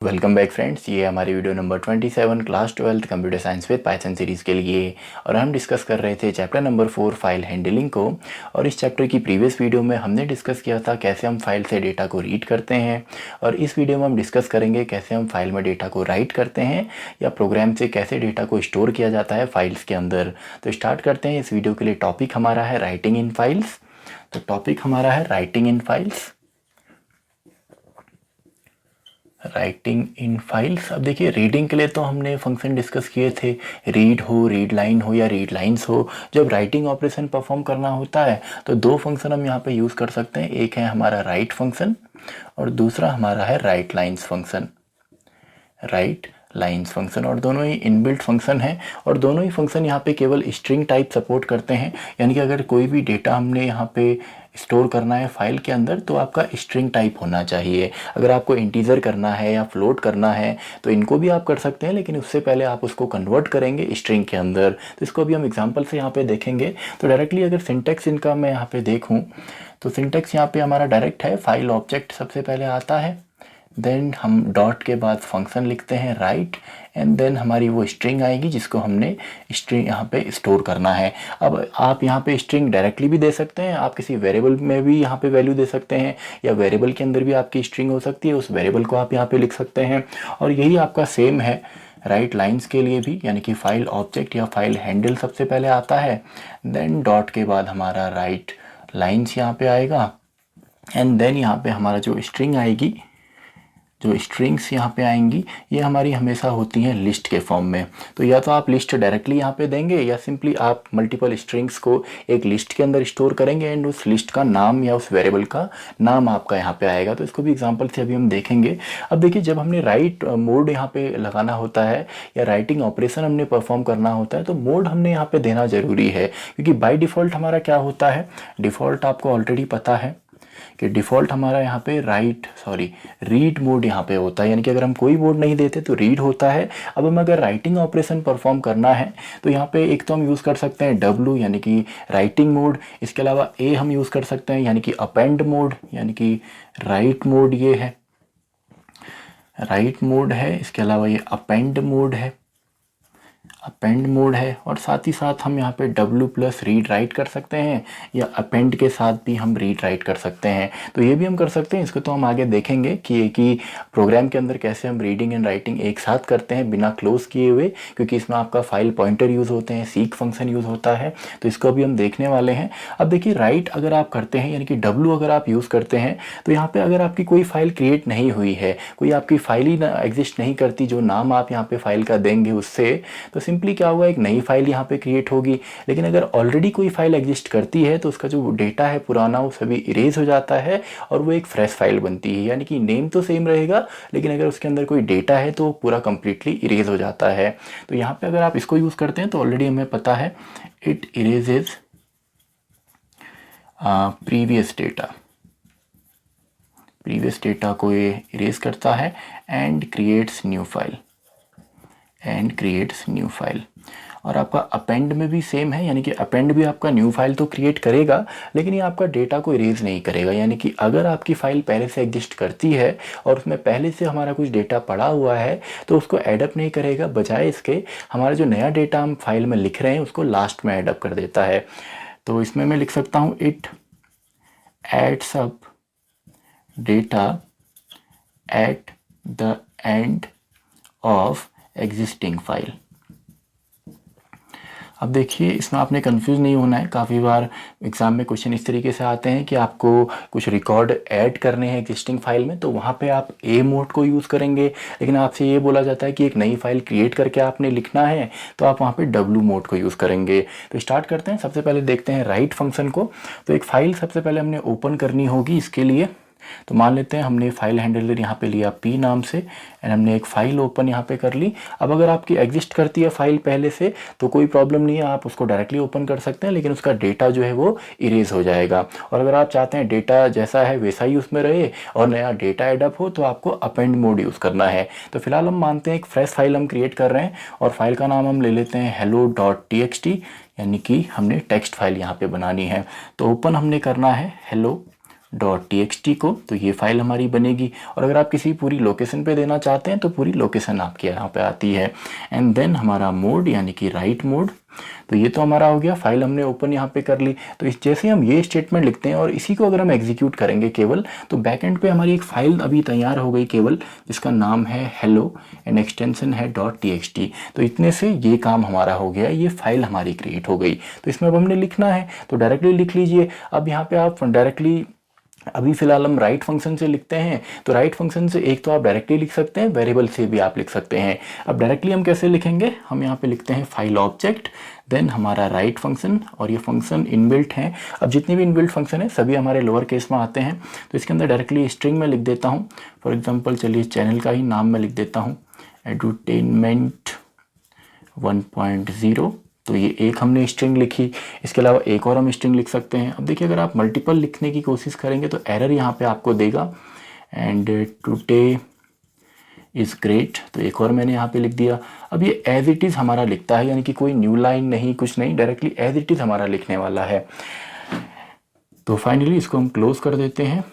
Welcome back friends, ये हमारी video number 27 class 12 computer science with Python series के लिए। और हम डिस्कस कर रहे थे चैप्टर नंबर 4 फाइल हैंडलिंग को। और इस चैप्टर की प्रीवियस वीडियो में हमने डिस्कस किया था कैसे हम फाइल से डेटा को रीड करते हैं, और इस वीडियो में हम डिस्कस करेंगे कैसे हम फाइल में डेटा को राइट करते हैं या प्रोग्राम से कैसे डेटा को स्टोर किया जाता है फाइल्स के अंदर। तो स्टार्ट करते हैं। इस वीडियो के लिए टॉपिक हमारा है राइटिंग इन फाइल्स। तो टॉपिक हमारा है writing in files. Writing in files. अब देखिए, रीडिंग के लिए तो हमने फंक्शन डिस्कस किए थे, रीड हो, रीड लाइन हो या रीड लाइंस हो। जब राइटिंग ऑपरेशन परफॉर्म करना होता है तो दो फंक्शन हम यहाँ पे यूज़ कर सकते हैं। एक है हमारा राइट फंक्शन और दूसरा हमारा है right lines function. Right lines function, और दोनों ही इनबिल्ट फंक्शन है। और दोनों ही फंक्शन यहाँ पे केवल स्ट्रिंग टाइप सपोर्ट करते हैं, यानी कि अगर कोई भी डेटा हमने यहाँ पे स्टोर करना है फाइल के अंदर तो आपका स्ट्रिंग टाइप होना चाहिए। अगर आपको इंटीजर करना है या फ्लोट करना है तो इनको भी आप कर सकते हैं, लेकिन उससे पहले आप उसको कन्वर्ट करेंगे स्ट्रिंग के अंदर। तो इसको अभी हम एग्जांपल से यहाँ पे देखेंगे। तो डायरेक्टली अगर सिंटेक्स इनका मैं यहाँ पे देखूँ तो सिंटेक्स यहाँ पे हमारा डायरेक्ट है, फाइल ऑब्जेक्ट सबसे पहले आता है, देन हम डॉट के बाद फंक्शन लिखते हैं राइट, एंड देन हमारी वो स्ट्रिंग आएगी जिसको हमने स्ट्रिंग यहाँ पे स्टोर करना है। अब आप यहाँ पे स्ट्रिंग डायरेक्टली भी दे सकते हैं, आप किसी वेरिएबल में भी यहाँ पे वैल्यू दे सकते हैं, या वेरिएबल के अंदर भी आपकी स्ट्रिंग हो सकती है, उस वेरिएबल को आप यहाँ पे लिख सकते हैं। और यही आपका सेम है राइट लाइंस के लिए भी, यानी कि फाइल ऑब्जेक्ट या फाइल हैंडल सबसे पहले आता है, देन डॉट के बाद हमारा राइट लाइंस यहाँ पे आएगा, एंड देन यहाँ पे हमारा जो स्ट्रिंग आएगी, जो स्ट्रिंग्स यहाँ पे आएंगी ये हमारी हमेशा होती हैं लिस्ट के फॉर्म में। तो या तो आप लिस्ट डायरेक्टली यहाँ पे देंगे या सिंपली आप मल्टीपल स्ट्रिंग्स को एक लिस्ट के अंदर स्टोर करेंगे, एंड उस लिस्ट का नाम या उस वेरिएबल का नाम आपका यहाँ पे आएगा। तो इसको भी एग्जांपल से अभी हम देखेंगे। अब देखिए, जब हमने राइट मोड यहाँ पे लगाना होता है या राइटिंग ऑपरेशन हमने परफॉर्म करना होता है तो मोड हमने यहाँ पे देना ज़रूरी है, क्योंकि बाई डिफ़ॉल्ट हमारा क्या होता है, डिफ़ॉल्ट आपको ऑलरेडी पता है कि डिफ़ॉल्ट हमारा यहाँ पे रीड मोड यहाँ पे होता है, यानी कि अगर हम कोई मोड नहीं देते तो रीड होता है। अब हम अगर राइटिंग ऑपरेशन परफॉर्म करना है तो यहाँ पे एक तो हम यूज़ कर सकते हैं W यानी कि राइटिंग मोड, इसके अलावा A हम यूज़ कर सकते हैं यानी कि अपेंड मोड, यानी कि राइट मोड ये है, राइट मोड है, इसके अलावा ये अपेंड मोड है, अपेंड मोड है, और साथ ही साथ हम यहाँ पे W प्लस रीड राइट कर सकते हैं, या अपेंड के साथ भी हम रीड राइट कर सकते हैं। तो ये भी हम कर सकते हैं, इसको तो हम आगे देखेंगे कि एक ही प्रोग्राम के अंदर कैसे हम रीडिंग एंड राइटिंग एक साथ करते हैं बिना क्लोज किए हुए, क्योंकि इसमें आपका फाइल पॉइंटर यूज़ होते हैं, सीक फंक्शन यूज़ होता है। तो इसको अभी हम देखने वाले हैं। अब देखिए, राइट अगर आप करते हैं यानी कि W अगर आप यूज़ करते हैं तो यहाँ पे अगर आपकी कोई फाइल क्रिएट नहीं हुई है, कोई आपकी फाइल ही एग्जिस्ट नहीं करती जो नाम आप यहाँ पे फाइल का देंगे उससे, तो सिंपली क्या होगा, एक नई फाइल यहाँ पे क्रिएट होगी। लेकिन अगर ऑलरेडी कोई फाइल एग्जिस्ट करती है तो उसका जो डेटा है पुराना वो सभी इरेज हो जाता है और वो एक फ्रेश फाइल बनती है, यानी कि नेम तो सेम रहेगा लेकिन अगर उसके अंदर कोई डेटा है तो पूरा कंप्लीटली इरेज हो जाता है। तो यहाँ पे अगर आप इसको यूज़ करते हैं तो ऑलरेडी हमें पता है इट इरेजेज प्रीवियस डेटा को ये इरेज करता है एंड क्रिएट्स न्यू फाइल। और आपका अपेंड में भी सेम है, यानी कि अपेंड भी आपका न्यू फाइल तो क्रिएट करेगा लेकिन ये आपका डेटा को इरेज नहीं करेगा। यानी कि अगर आपकी फाइल पहले से एग्जिस्ट करती है और उसमें पहले से हमारा कुछ डेटा पड़ा हुआ है तो उसको एडअप नहीं करेगा, बजाय इसके हमारा जो नया डेटा हम फाइल में लिख रहे हैं उसको लास्ट में एडअप कर देता है। तो इसमें मैं लिख सकता हूँ it adds up data at the end of existing file. अब देखिए, इसमें आपने कंफ्यूज नहीं होना है। काफ़ी बार एग्ज़ाम में क्वेश्चन इस तरीके से आते हैं कि आपको कुछ रिकॉर्ड ऐड करने हैं एग्जिस्टिंग फाइल में, तो वहाँ पे आप ए मोड को यूज़ करेंगे, लेकिन आपसे ये बोला जाता है कि एक नई फाइल क्रिएट करके आपने लिखना है तो आप वहाँ पे W मोड को यूज़ करेंगे। तो स्टार्ट करते हैं। सबसे पहले देखते हैं राइट फंक्शन को। तो एक फ़ाइल सबसे पहले हमने ओपन करनी होगी। इसके लिए तो मान लेते हैं हमने फाइल हैंडलर यहाँ पे लिया P नाम से, एंड हमने एक फ़ाइल ओपन यहाँ पे कर ली। अब अगर आपकी एग्जिस्ट करती है फाइल पहले से तो कोई प्रॉब्लम नहीं है, आप उसको डायरेक्टली ओपन कर सकते हैं, लेकिन उसका डेटा जो है वो इरेज हो जाएगा। और अगर आप चाहते हैं डेटा जैसा है वैसा ही उसमें रहे और नया डेटा एडअप हो तो आपको अपेंड मोड यूज़ करना है। तो फिलहाल हम मानते हैं एक फ्रेश फाइल हम क्रिएट कर रहे हैं और फाइल का नाम हम ले लेते हैं hello.txt, यानी कि हमने टेक्स्ट फाइल यहाँ पे बनानी है। तो ओपन हमने करना है hello .txt को, तो ये फाइल हमारी बनेगी। और अगर आप किसी पूरी लोकेशन पे देना चाहते हैं तो पूरी लोकेशन आपके यहाँ पे आती है। एंड देन हमारा मोड यानी कि राइट मोड, तो ये तो हमारा हो गया, फाइल हमने ओपन यहाँ पे कर ली। तो इस जैसे हम ये स्टेटमेंट लिखते हैं और इसी को अगर हम एग्जीक्यूट करेंगे केवल, तो बैकएंड पे हमारी एक फाइल अभी तैयार हो गई केवल, जिसका नाम है हेलो एंड एक्सटेंशन है .txt। तो इतने से ये काम हमारा हो गया, ये फाइल हमारी क्रिएट हो गई। तो इसमें अब हमने लिखना है तो डायरेक्टली लिख लीजिए। अब यहाँ पे आप डायरेक्टली, अभी फिलहाल हम राइट फंक्शन से लिखते हैं, तो राइट फंक्शन से एक तो आप डायरेक्टली लिख सकते हैं, वेरिएबल से भी आप लिख सकते हैं। अब डायरेक्टली हम कैसे लिखेंगे, हम यहाँ पे लिखते हैं फाइल ऑब्जेक्ट, देन हमारा राइट फंक्शन, और ये फंक्शन इनबिल्ट हैं। अब जितने भी इनबिल्ट फंक्शन है सभी हमारे लोअर केस में आते हैं, तो इसके अंदर डायरेक्टली स्ट्रिंग में लिख देता हूँ। फॉर एग्जाम्पल चलिए चैनल का ही नाम मैं लिख देता हूँ, एडुटेनमेंट 1.0। तो ये एक हमने स्ट्रिंग लिखी, इसके अलावा एक और हम स्ट्रिंग लिख सकते हैं। अब देखिए अगर आप मल्टीपल लिखने की कोशिश करेंगे तो एरर यहाँ पे आपको देगा। एंड टुडे इज़ ग्रेट, तो एक और मैंने यहाँ पे लिख दिया। अब ये एज इट इज़ हमारा लिखता है, यानी कि कोई न्यू लाइन नहीं, कुछ नहीं, डायरेक्टली एज इट इज़ हमारा लिखने वाला है। तो फाइनली इसको हम क्लोज कर देते हैं।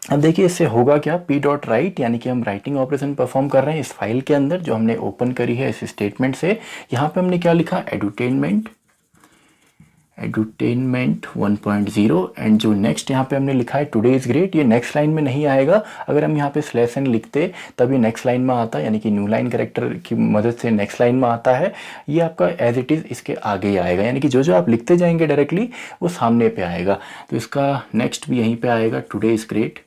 अब देखिए इससे होगा क्या, p.write यानी कि हम राइटिंग ऑपरेशन परफॉर्म कर रहे हैं इस फाइल के अंदर जो हमने ओपन करी है इस स्टेटमेंट से। यहाँ पे हमने क्या लिखा, एडुटेनमेंट 1.0, एंड जो नेक्स्ट यहाँ पे हमने लिखा है टुडे इज़ ग्रेट, ये नेक्स्ट लाइन में नहीं आएगा। अगर हम यहाँ पे /n लिखते तब ये नेक्स्ट लाइन में आता, यानी कि न्यू लाइन कैरेक्टर की मदद से नेक्स्ट लाइन में आता है। ये आपका एज इट इज़ इसके आगे ही आएगा, यानी कि जो जो आप लिखते जाएंगे डायरेक्टली वो सामने पे आएगा। तो इसका नेक्स्ट भी यहीं पे आएगा, टुडे इज़ ग्रेट।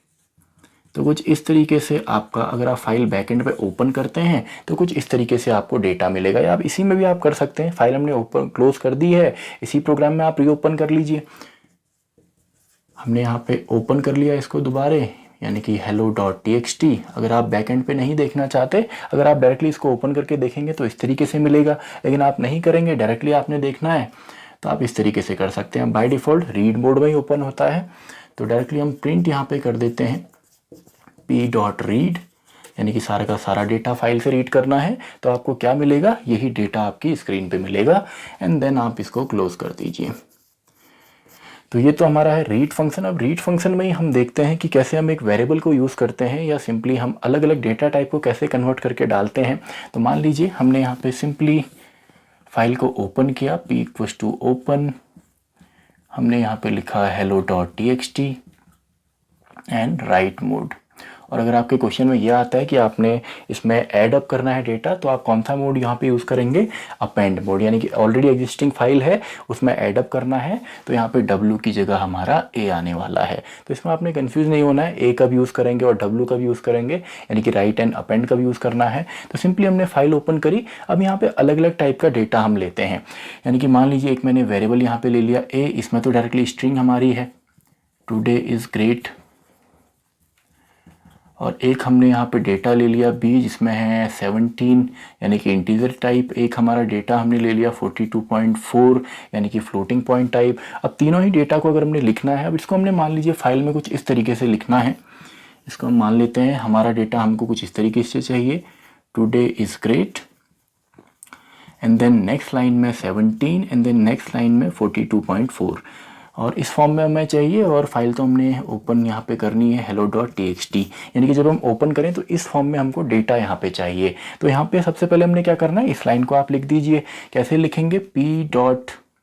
तो कुछ इस तरीके से आपका, अगर आप फाइल बैकएंड पे ओपन करते हैं तो कुछ इस तरीके से आपको डेटा मिलेगा, या आप इसी में भी आप कर सकते हैं। फाइल हमने ओपन क्लोज कर दी है, इसी प्रोग्राम में आप रीओपन कर लीजिए। हमने यहाँ पे ओपन कर लिया इसको दोबारा, यानी कि hello.txt। अगर आप बैकएंड पे नहीं देखना चाहते, अगर आप डायरेक्टली इसको ओपन करके देखेंगे तो इस तरीके से मिलेगा, लेकिन आप नहीं करेंगे, डायरेक्टली आपने देखना है तो आप इस तरीके से कर सकते हैं। बाय डिफ़ॉल्ट रीड मोड में ही ओपन होता है, तो डायरेक्टली हम प्रिंट यहाँ पे कर देते हैं p.read, यानी कि सारा का सारा डेटा फाइल से रीड करना है। तो आपको क्या मिलेगा, यही डेटा आपकी स्क्रीन पे मिलेगा। एंड देन आप इसको क्लोज कर दीजिए। तो ये तो हमारा है रीड फंक्शन। अब रीड फंक्शन में ही हम देखते हैं कि कैसे हम एक वेरिएबल को यूज़ करते हैं, या सिंपली हम अलग अलग डेटा टाइप को कैसे कन्वर्ट करके डालते हैं। तो मान लीजिए हमने यहाँ पे सिंपली फाइल को ओपन किया, p ओपन, हमने यहाँ पे लिखा hello.txt एंड राइट मोड। और अगर आपके क्वेश्चन में यह आता है कि आपने इसमें ऐड अप करना है डेटा, तो आप कौन सा मोड यहाँ पे यूज़ करेंगे, अपेंड मोड, यानी कि ऑलरेडी एग्जिस्टिंग फाइल है उसमें ऐड अप करना है, तो यहाँ पे W की जगह हमारा A आने वाला है। तो इसमें आपने कंफ्यूज नहीं होना है, A का भी यूज़ करेंगे और W का भी यूज़ करेंगे, यानी कि राइट एंड अपेंड का भी यूज़ करना है। तो सिंपली हमने फाइल ओपन करी। अब यहाँ पे अलग अलग टाइप का डेटा हम लेते हैं, यानी कि मान लीजिए एक मैंने वेरिएबल यहाँ पे ले लिया A, इसमें तो डायरेक्टली स्ट्रिंग हमारी है टुडे इज़ ग्रेट, और एक हमने यहाँ पे डेटा ले लिया B जिसमें है 17 यानी कि इंटीजर टाइप। एक हमारा डेटा हमने ले लिया 42.4 यानी कि फ्लोटिंग पॉइंट टाइप। अब तीनों ही डेटा को अगर हमने लिखना है, अब इसको हमने मान लीजिए फाइल में कुछ इस तरीके से लिखना है। इसको हम मान लेते हैं हमारा डेटा हमको कुछ इस तरीके से चाहिए, today is great, and then next line में 17, एंड देन नेक्स्ट लाइन में 42.4, और इस फॉर्म में हमें चाहिए। और फाइल तो हमने ओपन यहाँ पे करनी है hello.txt, यानी कि जब हम ओपन करें तो इस फॉर्म में हमको डेटा यहाँ पे चाहिए। तो यहाँ पे सबसे पहले हमने क्या करना है, इस लाइन को आप लिख दीजिए। कैसे लिखेंगे, p.write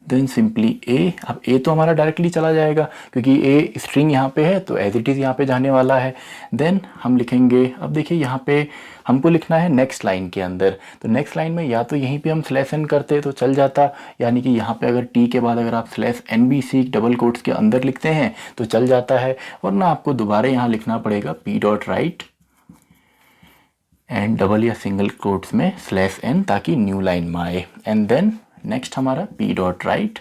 देन सिंपली A। अब A तो हमारा डायरेक्टली चला जाएगा क्योंकि A स्ट्रिंग यहाँ पे है, तो एज इट इज़ यहाँ पे जाने वाला है। देन हम लिखेंगे, अब देखिए यहाँ पे हमको लिखना है नेक्स्ट लाइन के अंदर। तो नेक्स्ट लाइन में या तो यहीं पे हम /n करते तो चल जाता, यानी कि यहाँ पे अगर T के बाद अगर आप /nbc डबल कोट्स के अंदर लिखते हैं तो चल जाता है, वरना आपको दोबारा यहाँ लिखना पड़ेगा p.write एंड डबल या सिंगल कोट्स में /n ताकि न्यू लाइन में आए। एंड देन नेक्स्ट हमारा p.write।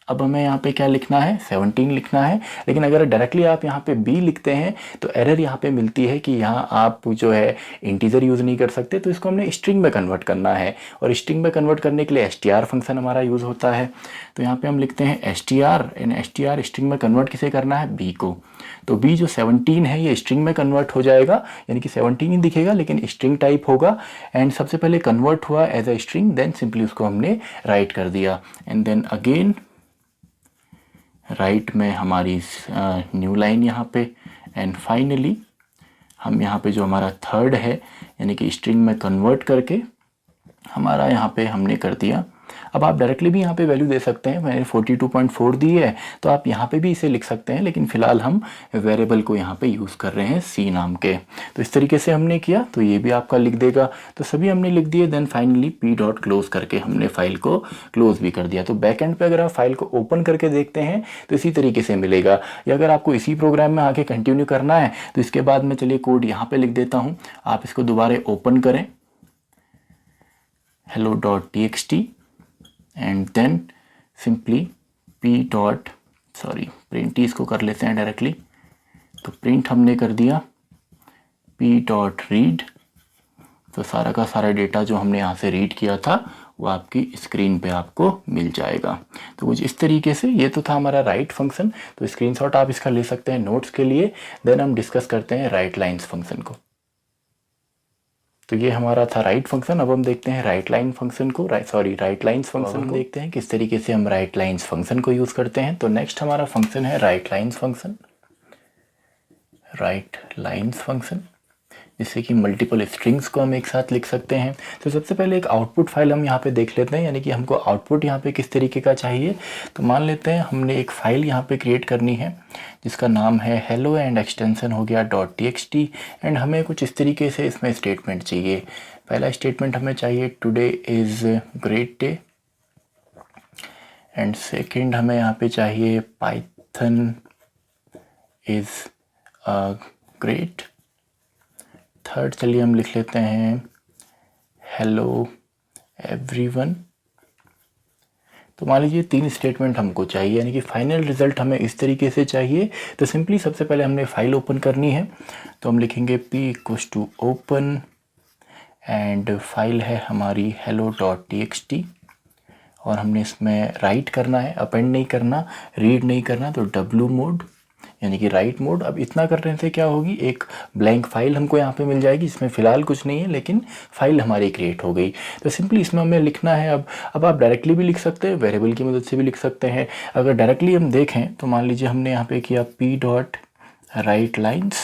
अब हमें यहाँ पे क्या लिखना है, 17 लिखना है। लेकिन अगर डायरेक्टली आप यहाँ पे B लिखते हैं तो एरर यहाँ पे मिलती है कि यहाँ आप जो है इंटीजर यूज़ नहीं कर सकते, तो इसको हमने स्ट्रिंग में कन्वर्ट करना है। और स्ट्रिंग में कन्वर्ट करने के लिए str फंक्शन हमारा यूज़ होता है। तो यहाँ पे हम लिखते हैं str, एंड str स्ट्रिंग में कन्वर्ट किसे करना है, B को। तो B जो 17 है ये स्ट्रिंग में कन्वर्ट हो जाएगा, यानी कि 17 ही दिखेगा लेकिन स्ट्रिंग टाइप होगा। एंड सबसे पहले कन्वर्ट हुआ as a string, then simply उसको हमने राइट कर दिया। एंड देन अगेन राइट में हमारी न्यू लाइन यहाँ पे, एंड फाइनली हम यहाँ पे जो हमारा थर्ड है यानी कि स्ट्रिंग में कन्वर्ट करके हमारा यहाँ पे हमने कर दिया। अब आप डायरेक्टली भी यहाँ पे वैल्यू दे सकते हैं, मैंने 42.4 दी है तो आप यहाँ पे भी इसे लिख सकते हैं, लेकिन फ़िलहाल हम वेरिएबल को यहाँ पे यूज़ कर रहे हैं सी नाम के। तो इस तरीके से हमने किया, तो ये भी आपका लिख देगा। तो सभी हमने लिख दिए, then finally p dot close करके हमने फाइल को क्लोज भी कर दिया। तो बैक एंड पे अगर आप फाइल को ओपन करके देखते हैं तो इसी तरीके से मिलेगा, या अगर आपको इसी प्रोग्राम में आके कंटिन्यू करना है तो इसके बाद में चलिए कोड यहाँ पे लिख देता हूँ, आप इसको दोबारा ओपन करें hello.txt and then simply print इसको कर लेते हैं डायरेक्टली। तो प्रिंट हमने कर दिया p.read, तो सारा का सारा डेटा जो हमने यहाँ से रीड किया था वो आपकी स्क्रीन पे आपको मिल जाएगा। तो कुछ इस तरीके से ये तो था हमारा राइट फंक्शन। तो स्क्रीनशॉट आप इसका ले सकते हैं नोट्स के लिए। देन हम डिस्कस करते हैं राइट लाइन्स फंक्शन को। तो ये हमारा था राइट फंक्शन। अब हम देखते हैं राइट लाइन्स फंक्शन को देखते हैं किस तरीके से हम राइट लाइन्स फंक्शन को यूज़ करते हैं। तो नेक्स्ट हमारा फंक्शन है राइट लाइन्स फंक्शन, जिससे कि मल्टीपल स्ट्रिंग्स को हम एक साथ लिख सकते हैं। तो सबसे पहले एक आउटपुट फाइल हम यहाँ पे देख लेते हैं, यानी कि हमको आउटपुट यहाँ पे किस तरीके का चाहिए। तो मान लेते हैं हमने एक फ़ाइल यहाँ पे क्रिएट करनी है जिसका नाम है हेलो एंड एक्सटेंशन हो गया .txt, एंड हमें कुछ इस तरीके से इसमें स्टेटमेंट चाहिए। पहला स्टेटमेंट हमें चाहिए today is great day, and second हमें यहाँ पे चाहिए पाइथन इज़ ग्रेट। थर्ड चलिए हम लिख लेते हैं हेलो एवरीवन। तो मान लीजिए 3 स्टेटमेंट हमको चाहिए, यानी कि फाइनल रिजल्ट हमें इस तरीके से चाहिए। तो सिंपली सबसे पहले हमने फाइल ओपन करनी है, तो हम लिखेंगे p = ओपन, एंड फाइल है हमारी hello.txt, और हमने इसमें राइट करना है, अपेंड नहीं करना, रीड नहीं करना। तो w मोड यानी कि राइट मोड। अब इतना करने से क्या होगी, एक ब्लैंक फाइल हमको यहाँ पे मिल जाएगी, इसमें फ़िलहाल कुछ नहीं है लेकिन फाइल हमारी क्रिएट हो गई। तो सिंपली इसमें हमें लिखना है। अब आप डायरेक्टली भी लिख सकते हैं, वेरिएबल की मदद से भी लिख सकते हैं। अगर डायरेक्टली हम देखें तो मान लीजिए हमने यहाँ पे किया p.writeLines।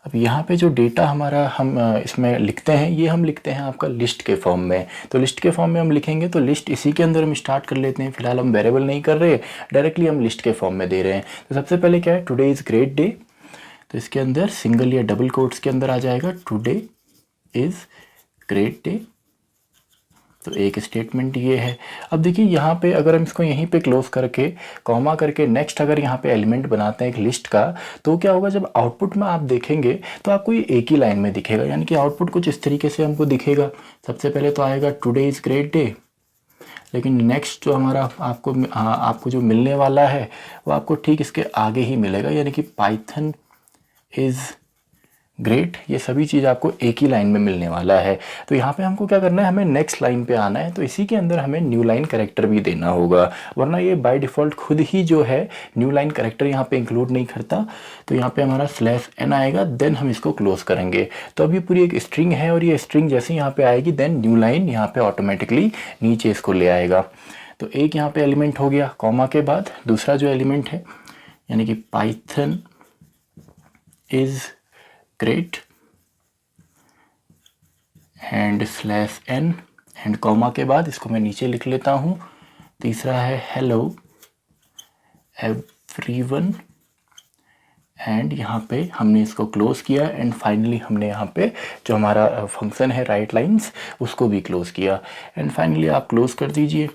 अब यहाँ पे जो डेटा हमारा हम इसमें लिखते हैं, ये हम लिखते हैं आपका लिस्ट के फॉर्म में। तो लिस्ट के फॉर्म में हम लिखेंगे, तो लिस्ट इसी के अंदर हम स्टार्ट कर लेते हैं। फिलहाल हम वेरिएबल नहीं कर रहे, डायरेक्टली हम लिस्ट के फॉर्म में दे रहे हैं। तो सबसे पहले क्या है, टुडे इज़ ग्रेट डे। तो इसके अंदर सिंगल या डबल कोट्स के अंदर आ जाएगा टुडे इज़ ग्रेट डे। तो एक स्टेटमेंट ये है। अब देखिए यहाँ पे अगर हम इसको यहीं पे क्लोज करके कॉमा करके नेक्स्ट अगर यहाँ पे एलिमेंट बनाते हैं एक लिस्ट का, तो क्या होगा, जब आउटपुट में आप देखेंगे तो आपको ये एक ही लाइन में दिखेगा, यानी कि आउटपुट कुछ इस तरीके से हमको दिखेगा। सबसे पहले तो आएगा टुडे इज़ ग्रेट डे, लेकिन नेक्स्ट जो हमारा आपको जो मिलने वाला है वो आपको ठीक इसके आगे ही मिलेगा, यानी कि पाइथन इज़ ग्रेट। ये सभी चीज़ आपको एक ही लाइन में मिलने वाला है। तो यहाँ पे हमको क्या करना है, हमें नेक्स्ट लाइन पे आना है। तो इसी के अंदर हमें न्यू लाइन कैरेक्टर भी देना होगा, वरना ये बाय डिफ़ॉल्ट खुद ही जो है न्यू लाइन कैरेक्टर यहाँ पे इंक्लूड नहीं करता। तो यहाँ पे हमारा /n आएगा, देन हम इसको क्लोज करेंगे। तो अब ये पूरी एक स्ट्रिंग है, और ये स्ट्रिंग जैसे यहाँ पे आएगी देन न्यू लाइन यहाँ पे ऑटोमेटिकली नीचे इसको ले आएगा। तो एक यहाँ पे एलिमेंट हो गया कॉमा के बाद। दूसरा जो एलिमेंट है यानी कि Python is great and /n, and comma के बाद इसको मैं नीचे लिख लेता हूँ। तीसरा है हेलो एवरीवन, एंड यहाँ पे हमने इसको क्लोज किया, एंड फाइनली हमने यहाँ पे जो हमारा फंक्शन है राइट लाइन्स उसको भी क्लोज किया, एंड फाइनली आप क्लोज कर दीजिए।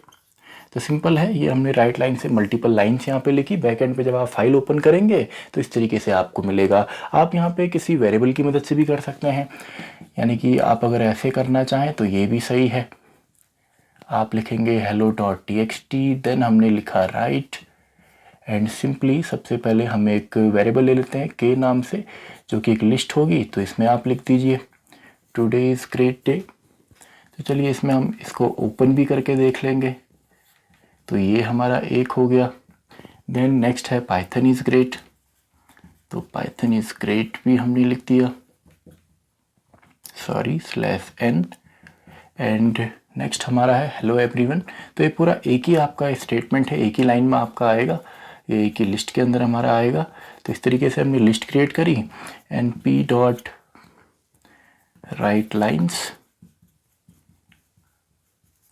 तो सिंपल है, ये हमने राइट लाइन से मल्टीपल लाइन्स यहाँ पे लिखी। बैक एंड पे जब आप फाइल ओपन करेंगे तो इस तरीके से आपको मिलेगा। आप यहाँ पे किसी वेरिएबल की मदद से भी कर सकते हैं, यानी कि आप अगर ऐसे करना चाहें तो ये भी सही है। आप लिखेंगे hello.txt, देन हमने लिखा राइट, एंड सिंपली सबसे पहले हम एक वेरिएबल ले लेते हैं के नाम से, जो कि एक लिस्ट होगी। तो इसमें आप लिख दीजिए टुडे इज़ ग्रेट डे। तो चलिए इसमें हम इसको ओपन भी करके देख लेंगे। तो ये हमारा एक हो गया। देन नेक्स्ट है पाइथन इज़ ग्रेट, तो पाइथन इज़ ग्रेट भी हमने लिख दिया, /n, एंड नेक्स्ट हमारा है हेलो एवरीवन। तो ये पूरा एक ही आपका स्टेटमेंट है, एक ही लाइन में आपका आएगा, ये एक ही लिस्ट के अंदर हमारा आएगा। तो इस तरीके से हमने लिस्ट क्रिएट करी and P dot right lines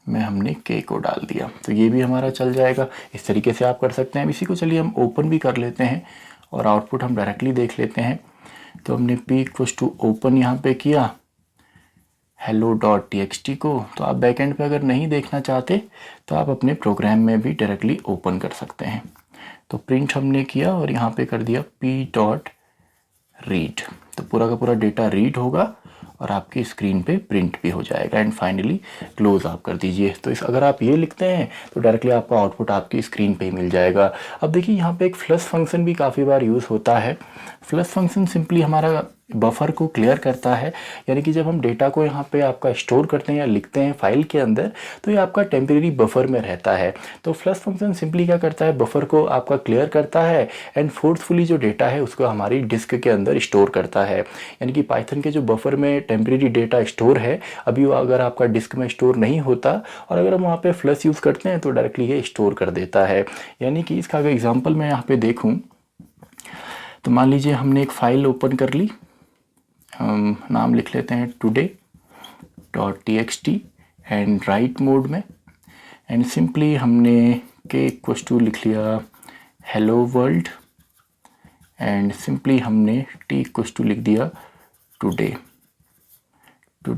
में हमने के को डाल दिया, तो ये भी हमारा चल जाएगा। इस तरीके से आप कर सकते हैं। अब इसी को चलिए हम ओपन भी कर लेते हैं और आउटपुट हम डायरेक्टली देख लेते हैं। तो हमने p इक्वल्स टू ओपन यहाँ पे किया hello.txt को। तो आप बैकएंड पे अगर नहीं देखना चाहते तो आप अपने प्रोग्राम में भी डायरेक्टली ओपन कर सकते हैं। तो प्रिंट हमने किया और यहाँ पे कर दिया p डॉट रीड, तो पूरा का पूरा डेटा रीड होगा और आपकी स्क्रीन पे प्रिंट भी हो जाएगा। एंड फाइनली क्लोज आप कर दीजिए। तो इस अगर आप ये लिखते हैं तो डायरेक्टली आपका आउटपुट आपकी स्क्रीन पे ही मिल जाएगा। अब देखिए यहाँ पे एक फ्लश फंक्शन भी काफ़ी बार यूज़ होता है। फ्लश फंक्शन सिंपली हमारा बफर को क्लियर करता है, यानी कि जब हम डेटा को यहाँ पे आपका स्टोर करते हैं या लिखते हैं फाइल के अंदर तो ये आपका टेम्परेरी बफर में रहता है। तो फ्लश फंक्शन सिंपली क्या करता है, बफर को आपका क्लियर करता है एंड फोर्सफुली जो डेटा है उसको हमारी डिस्क के अंदर स्टोर करता है। यानी कि पाइथन के जो बफर में टेम्परेरी डेटा स्टोर है, अभी वो अगर आपका डिस्क में स्टोर नहीं होता और अगर हम वहाँ पे फ्लश यूज़ करते हैं तो डायरेक्टली ये स्टोर कर देता है। यानी कि इसका अगर एग्जाम्पल मैं यहाँ पे देखूँ तो मान लीजिए हमने एक फ़ाइल ओपन कर ली, नाम लिख लेते हैं today.txt एंड राइट मोड में एंड सिंपली हमने के इक्वल्स टू लिख लिया हेलो वर्ल्ड एंड सिंपली हमने टी इक्वल्स टू लिख दिया टुडे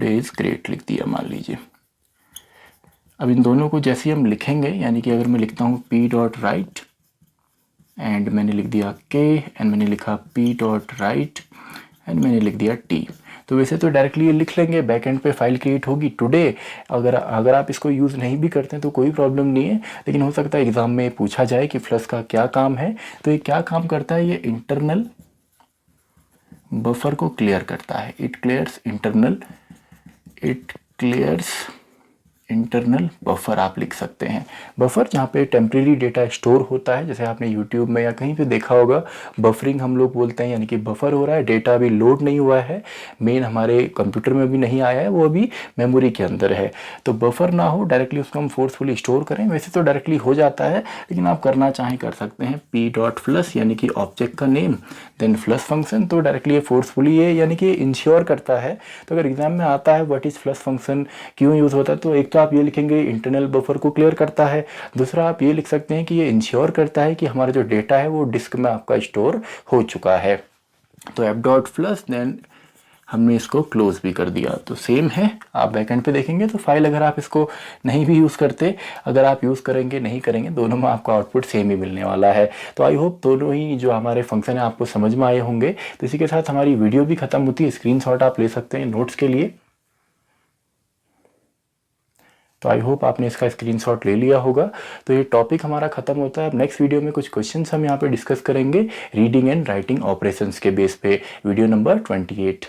इज़ ग्रेट लिख दिया मान लीजिए। अब इन दोनों को जैसे हम लिखेंगे, यानी कि अगर मैं लिखता हूँ p डॉट राइट एंड मैंने लिख दिया k एंड मैंने लिखा p डॉट राइट एंड मैंने लिख दिया t, तो वैसे तो डायरेक्टली ये लिख लेंगे, बैकएंड पे फाइल क्रिएट होगी टुडे। अगर आप इसको यूज़ नहीं भी करते हैं तो कोई प्रॉब्लम नहीं है, लेकिन हो सकता है एग्ज़ाम में पूछा जाए कि फ्लश का क्या काम है। तो ये क्या काम करता है, ये इंटरनल बफर को क्लियर करता है। इट क्लियर्स इंटरनल बफर आप लिख सकते हैं। बफर जहाँ पे टेम्परेरी डेटा स्टोर होता है, जैसे आपने यूट्यूब में या कहीं पे देखा होगा बफरिंग हम लोग बोलते हैं, यानी कि बफर हो रहा है, डेटा अभी लोड नहीं हुआ है, मेन हमारे कंप्यूटर में भी नहीं आया है, वो अभी मेमोरी के अंदर है। तो बफर ना हो, डायरेक्टली उसको हम फोर्सफुली स्टोर करें। वैसे तो डायरेक्टली हो जाता है, लेकिन आप करना चाहें कर सकते हैं p डॉट फ्लश, यानी कि ऑब्जेक्ट का नेम देन फ्लश फंक्शन। तो डायरेक्टली ये फोर्सफुली ये यानी कि इंश्योर करता है। तो अगर एग्जाम में आता है व्हाट इज़ फ्लश फंक्शन, क्यों यूज़ होता है, तो एक तो आप ये लिखेंगे इंटरनल बफर को क्लियर करता है, दूसरा आप ये लिख सकते हैं कि ये इंश्योर करता है कि हमारा जो डेटा है वो डिस्क में आपका स्टोर हो चुका है। तो एफ डॉट फ्लश देन हमने इसको क्लोज भी कर दिया। तो सेम है, आप बैकएंड पे देखेंगे तो फाइल अगर आप इसको नहीं भी यूज़ करते, अगर आप यूज़ करेंगे नहीं करेंगे, दोनों में आपको आउटपुट सेम ही मिलने वाला है। तो आई होप दोनों ही जो हमारे फंक्शन है आपको समझ में आए होंगे। तो इसी के साथ हमारी वीडियो भी खत्म होती है। स्क्रीनशॉट आप ले सकते हैं नोट्स के लिए। तो आई होप आपने इसका स्क्रीनशॉट ले लिया होगा। तो ये टॉपिक हमारा खत्म होता है। अब नेक्स्ट वीडियो में कुछ क्वेश्चंस हम यहाँ पे डिस्कस करेंगे रीडिंग एंड राइटिंग ऑपरेशंस के बेस पे, वीडियो नंबर 28।